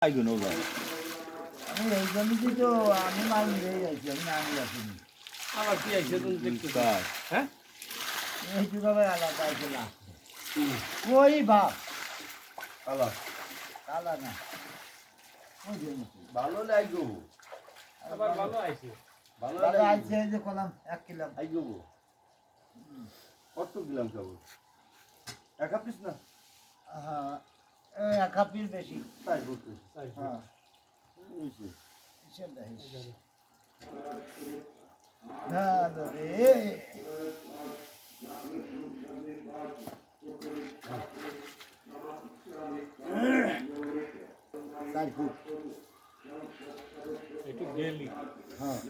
আইগুন ওবার আমি এই জন্যই তো আমি মাল নিয়ে যাচ্ছি আমি না নিয়ে আসিনি আবার কি আইছে তুমি দেখতে কার হ্যাঁ এই যুগে আলাদা আছে না ওই বাপ আলা কালা না ওই জন্য ভালো লাগো আবার ভালো আইছে ভালো ভালো লাগো আছে যে কলাম 1 কিলো আইগো কত দিলাম কেবল এক পিস না হ্যাঁ এই এক কাপির বেশি তাই বলতে হ্যাঁ হইছে সেটা হিসেবে হ্যাঁ রে চার ফুট একটু গেলি হ্যাঁ